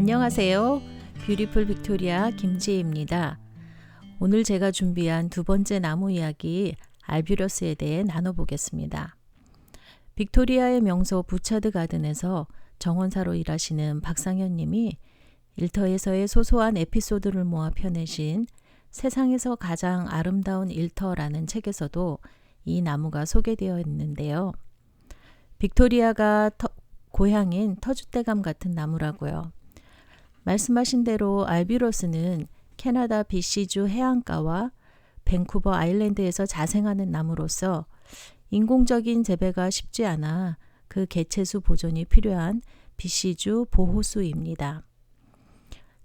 안녕하세요. 뷰티풀 빅토리아 김지혜입니다. 오늘 제가 준비한 두 번째 나무 이야기 알뷰러스에 대해 나눠보겠습니다. 빅토리아의 명소 부차드 가든에서 정원사로 일하시는 박상현 님이 일터에서의 소소한 에피소드를 모아 펴내신 세상에서 가장 아름다운 일터라는 책에서도 이 나무가 소개되어 있는데요. 빅토리아가 고향인 터줏대감 같은 나무라고요. 말씀하신 대로 알뷰러스는 캐나다 BC주 해안가와 밴쿠버 아일랜드에서 자생하는 나무로서 인공적인 재배가 쉽지 않아 그 개체수 보존이 필요한 BC주 보호수입니다.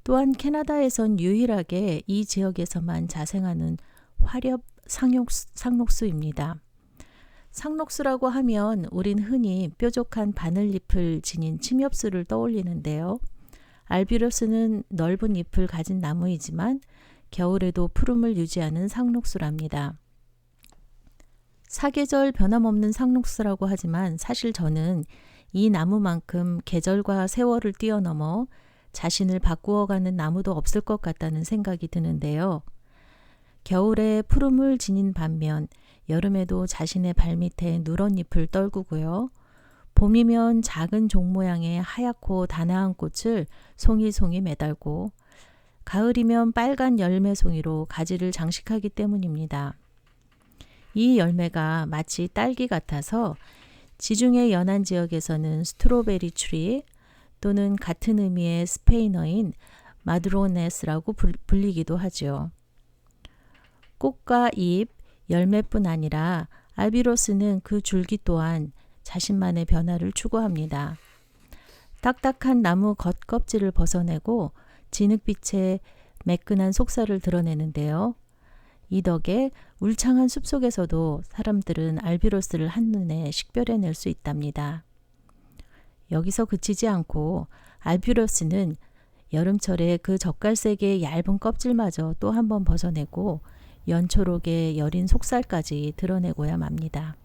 또한 캐나다에선 유일하게 이 지역에서만 자생하는 화렵 상록수입니다. 상록수라고 하면 우린 흔히 뾰족한 바늘잎을 지닌 침엽수를 떠올리는데요. 알뷰러스는 넓은 잎을 가진 나무이지만 겨울에도 푸름을 유지하는 상록수랍니다. 사계절 변함없는 상록수라고 하지만 사실 저는 이 나무만큼 계절과 세월을 뛰어넘어 자신을 바꾸어가는 나무도 없을 것 같다는 생각이 드는데요. 겨울에 푸름을 지닌 반면 여름에도 자신의 발밑에 누런 잎을 떨구고요. 봄이면 작은 종 모양의 하얗고 단아한 꽃을 송이송이 매달고 가을이면 빨간 열매송이로 가지를 장식하기 때문입니다. 이 열매가 마치 딸기 같아서 지중해 연안 지역에서는 스트로베리 트리 또는 같은 의미의 스페인어인 마드로네스라고 불리기도 하죠. 꽃과 잎, 열매뿐 아니라 알뷰러스는 그 줄기 또한 자신만의 변화를 추구합니다. 딱딱한 나무 겉껍질을 벗어내고 진흙빛의 매끈한 속살을 드러내는데요. 이 덕에 울창한 숲속에서도 사람들은 알뷰러스를 한눈에 식별해낼 수 있답니다. 여기서 그치지 않고 알뷰러스는 여름철에 그 젓갈색의 얇은 껍질마저 또 한 번 벗어내고 연초록의 여린 속살까지 드러내고야 맙니다.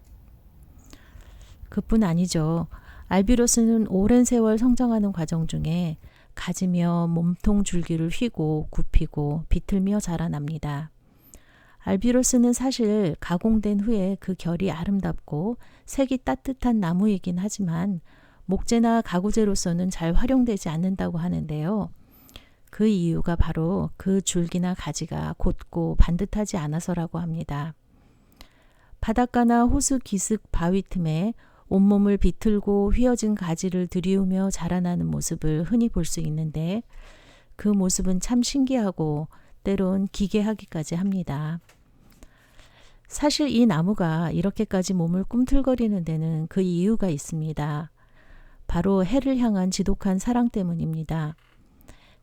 그뿐 아니죠. 알뷰러스는 오랜 세월 성장하는 과정 중에 가지며 몸통 줄기를 휘고 굽히고 비틀며 자라납니다. 알뷰러스는 사실 가공된 후에 그 결이 아름답고 색이 따뜻한 나무이긴 하지만 목재나 가구재로서는 잘 활용되지 않는다고 하는데요. 그 이유가 바로 그 줄기나 가지가 곧고 반듯하지 않아서라고 합니다. 바닷가나 호수 기슭 바위 틈에 온몸을 비틀고 휘어진 가지를 들이우며 자라나는 모습을 흔히 볼 수 있는데 그 모습은 참 신기하고 때론 기괴하기까지 합니다. 사실 이 나무가 이렇게까지 몸을 꿈틀거리는 데는 그 이유가 있습니다. 바로 해를 향한 지독한 사랑 때문입니다.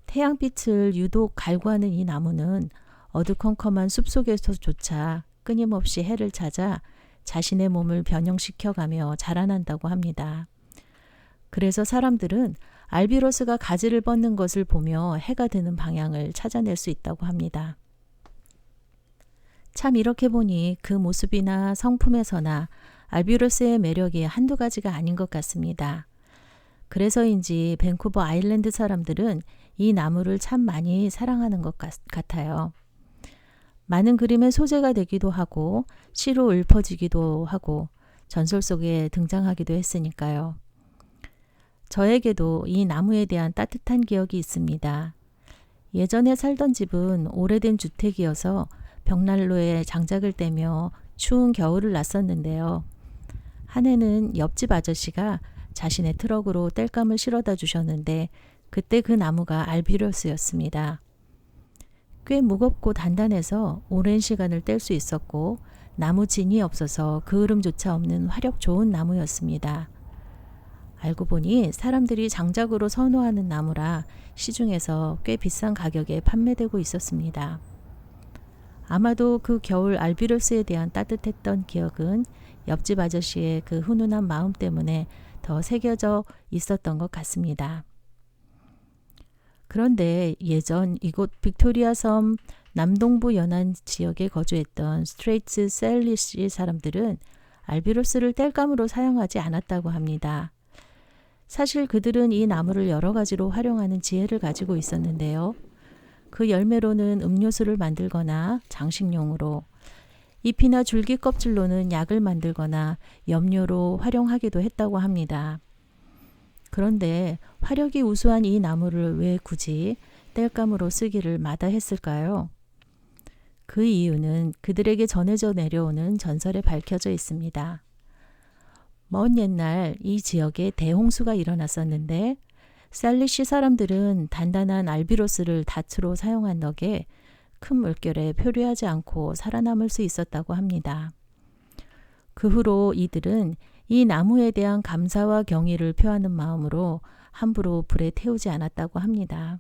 태양빛을 유독 갈구하는 이 나무는 어두컴컴한 숲속에서조차 끊임없이 해를 찾아 자신의 몸을 변형시켜가며 자라난다고 합니다. 그래서 사람들은 알뷰러스가 가지를 뻗는 것을 보며 해가 드는 방향을 찾아낼 수 있다고 합니다. 참 이렇게 보니 그 모습이나 성품에서나 알뷰러스의 매력이 한두 가지가 아닌 것 같습니다. 그래서인지 밴쿠버 아일랜드 사람들은 이 나무를 참 많이 사랑하는 것 같아요. 많은 그림의 소재가 되기도 하고 시로 읊어지기도 하고 전설 속에 등장하기도 했으니까요. 저에게도 이 나무에 대한 따뜻한 기억이 있습니다. 예전에 살던 집은 오래된 주택이어서 벽난로에 장작을 떼며 추운 겨울을 났었는데요. 한 해는 옆집 아저씨가 자신의 트럭으로 땔감을 실어다 주셨는데 그때 그 나무가 알뷰러스였습니다. 꽤 무겁고 단단해서 오랜 시간을 뗄 수 있었고 나무 진이 없어서 그을음조차 없는 화력 좋은 나무였습니다. 알고 보니 사람들이 장작으로 선호하는 나무라 시중에서 꽤 비싼 가격에 판매되고 있었습니다. 아마도 그 겨울 알뷰러스에 대한 따뜻했던 기억은 옆집 아저씨의 그 훈훈한 마음 때문에 더 새겨져 있었던 것 같습니다. 그런데 예전 이곳 빅토리아 섬 남동부 연안 지역에 거주했던 스트레이트 셀리시 사람들은 알뷰러스를 땔감으로 사용하지 않았다고 합니다. 사실 그들은 이 나무를 여러 가지로 활용하는 지혜를 가지고 있었는데요. 그 열매로는 음료수를 만들거나 장식용으로, 잎이나 줄기 껍질로는 약을 만들거나 염료로 활용하기도 했다고 합니다. 그런데 화력이 우수한 이 나무를 왜 굳이 땔감으로 쓰기를 마다했을까요? 그 이유는 그들에게 전해져 내려오는 전설에 밝혀져 있습니다. 먼 옛날 이 지역에 대홍수가 일어났었는데 살리시 사람들은 단단한 알비로스를 닻으로 사용한 덕에 큰 물결에 표류하지 않고 살아남을 수 있었다고 합니다. 그 후로 이들은 이 나무에 대한 감사와 경의를 표하는 마음으로 함부로 불에 태우지 않았다고 합니다.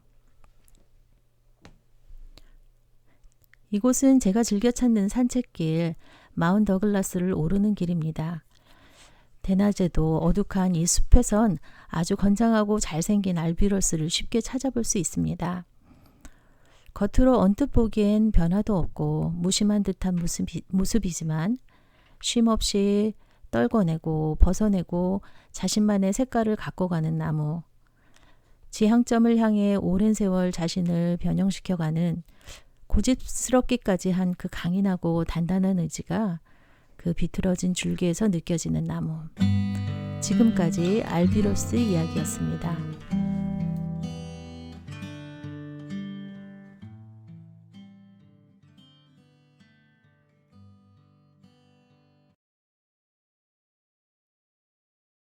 이곳은 제가 즐겨 찾는 산책길 마운 더글라스를 오르는 길입니다. 대낮에도 어둑한 이 숲에선 아주 건장하고 잘생긴 알비로스를 쉽게 찾아볼 수 있습니다. 겉으로 언뜻 보기엔 변화도 없고 무심한 듯한 모습이지만 쉼없이 떨궈내고 벗어내고 자신만의 색깔을 갖고가는 나무. 지향점을 향해 오랜 세월 자신을 변형시켜가는 고집스럽기까지 한 그 강인하고 단단한 의지가 그 비틀어진 줄기에서 느껴지는 나무. 지금까지 알비로스 이야기였습니다.